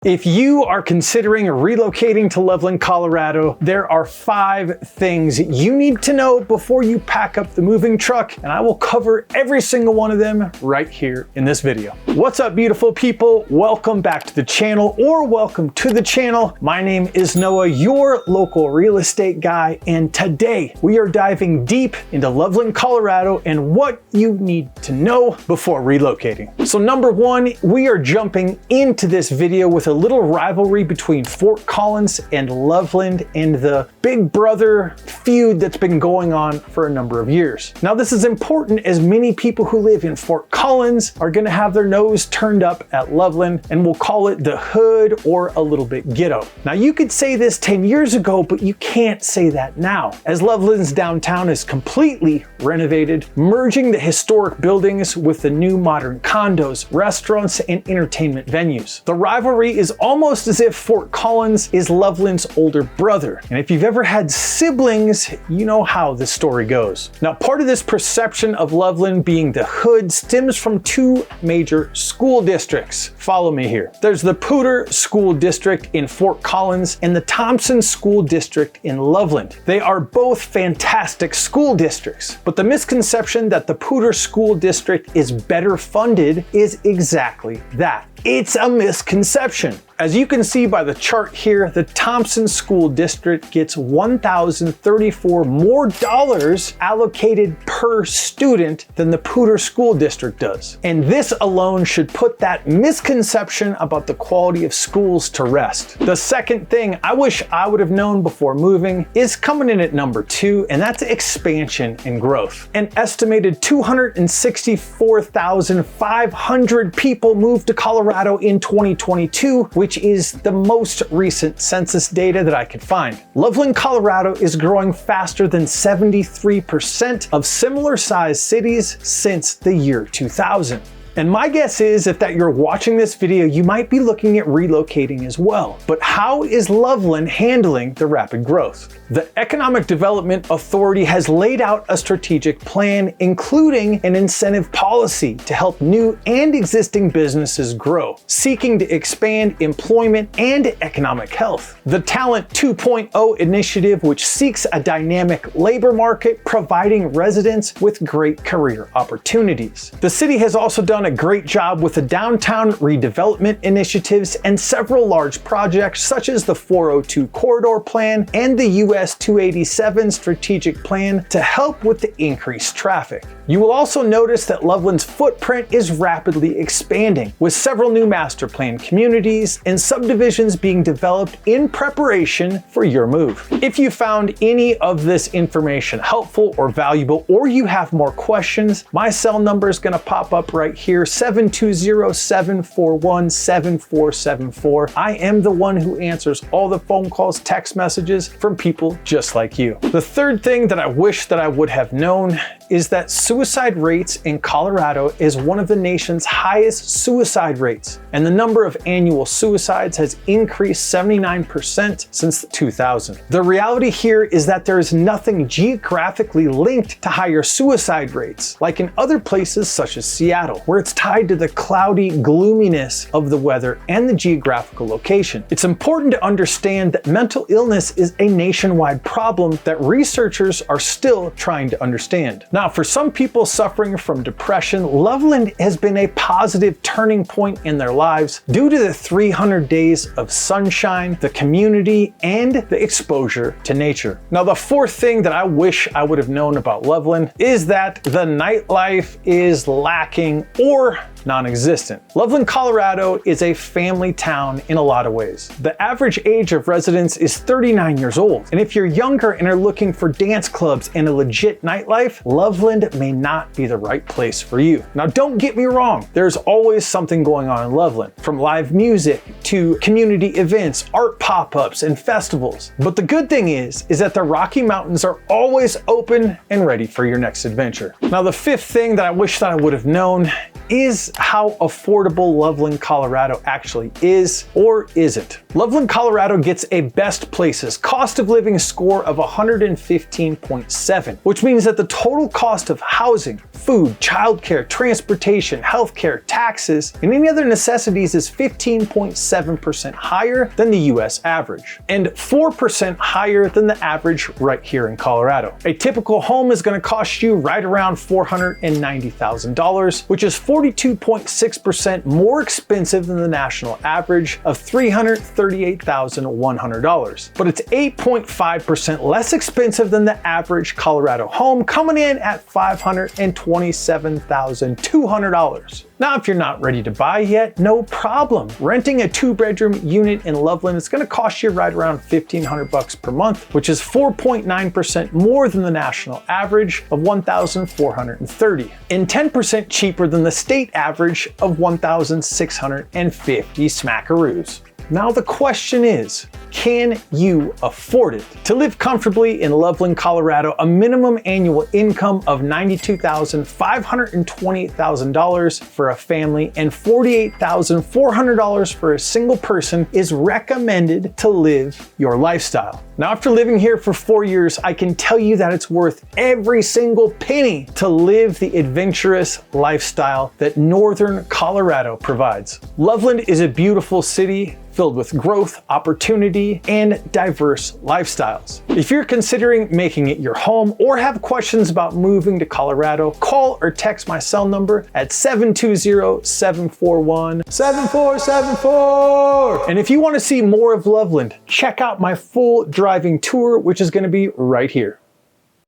If you are considering relocating to Loveland, Colorado, there are 5 things you need to know before you pack up the moving truck, and I will cover every single one of them right here in this video. What's up, beautiful people? Welcome back to the channel, or welcome to the channel. My name is Noah, your local real estate guy, and today we are diving deep into Loveland, Colorado, and what you need to know before relocating. So number 1, we are jumping into this video with a little rivalry between Fort Collins and Loveland and the big brother feud that's been going on for a number of years. Now, this is important as many people who live in Fort Collins are going to have their nose turned up at Loveland, and we'll call it the hood or a little bit ghetto. Now, you could say this 10 years ago, but you can't say that now, as Loveland's downtown is completely renovated, merging the historic buildings with the new modern condos, restaurants, and entertainment venues. The rivalry is almost as if Fort Collins is Loveland's older brother. And if you've ever had siblings, you know how this story goes. Now, part of this perception of Loveland being the hood stems from 2 major school districts. Follow me here. There's the Poudre School District in Fort Collins and the Thompson School District in Loveland. They are both fantastic school districts, but the misconception that the Poudre School District is better funded is exactly that. It's a misconception. As you can see by the chart here, the Thompson School District gets $1,034 more dollars allocated per student than the Poudre School District does. And this alone should put that misconception about the quality of schools to rest. The second thing I wish I would have known before moving is coming in at number 2, and that's expansion and growth. An estimated 264,500 people moved to Colorado in 2022, which is the most recent census data that I could find. Loveland, Colorado is growing faster than 73% of similar sized cities since the year 2000. And my guess is that you're watching this video, you might be looking at relocating as well. But how is Loveland handling the rapid growth? The Economic Development Authority has laid out a strategic plan, including an incentive policy to help new and existing businesses grow, seeking to expand employment and economic health. The Talent 2.0 initiative, which seeks a dynamic labor market, providing residents with great career opportunities. The city has also done a great job with the downtown redevelopment initiatives and several large projects such as the 402 Corridor Plan and the US 287 Strategic Plan to help with the increased traffic. You will also notice that Loveland's footprint is rapidly expanding, with several new master plan communities and subdivisions being developed in preparation for your move. If you found any of this information helpful or valuable, or you have more questions, my cell number is going to pop up right here, 720-741-7474. I am the one who answers all the phone calls, text messages from people just like you. The third thing that I wish that I would have known is that suicide rates in Colorado is one of the nation's highest suicide rates, and the number of annual suicides has increased 79% since 2000. The reality here is that there is nothing geographically linked to higher suicide rates, like in other places such as Seattle, where it's tied to the cloudy gloominess of the weather and the geographical location. It's important to understand that mental illness is a nationwide problem that researchers are still trying to understand. Now, for some people suffering from depression, Loveland has been a positive turning point in their lives due to the 300 days of sunshine, the community, and the exposure to nature. Now, the fourth thing that I wish I would have known about Loveland is that the nightlife is lacking or non-existent. Loveland, Colorado is a family town in a lot of ways. The average age of residents is 39 years old. And if you're younger and are looking for dance clubs and a legit nightlife, Loveland may not be the right place for you. Now, don't get me wrong, there's always something going on in Loveland, from live music to community events, art pop-ups, and festivals. But the good thing is that the Rocky Mountains are always open and ready for your next adventure. Now, the fifth thing that I wish that I would have known is how affordable Loveland, Colorado actually is, or isn't. Loveland, Colorado gets a best places cost of living score of 115.7, which means that the total cost of housing, food, childcare, transportation, healthcare, taxes, and any other necessities is 15.7% higher than the US average, and 4% higher than the average right here in Colorado. A typical home is going to cost you right around $490,000, which is 42.6% more expensive than the national average of $338,100. But it's 8.5% less expensive than the average Colorado home, coming in at $527,200. Now, if you're not ready to buy yet, no problem. Renting a 2-bedroom unit in Loveland is going to cost you right around $1,500 per month, which is 4.9% more than the national average of $1,430, and 10% cheaper than the state average of $1,650 smackaroos. Now the question is, can you afford it? To live comfortably in Loveland, Colorado, a minimum annual income of $92,520,000 for a family and $48,400 for a single person is recommended to live your lifestyle. Now, after living here for 4 years, I can tell you that it's worth every single penny to live the adventurous lifestyle that Northern Colorado provides. Loveland is a beautiful city filled with growth, opportunity, and diverse lifestyles. If you're considering making it your home or have questions about moving to Colorado, call or text my cell number at 720-741-7474. And if you want to see more of Loveland, check out my full driving tour, which is going to be right here.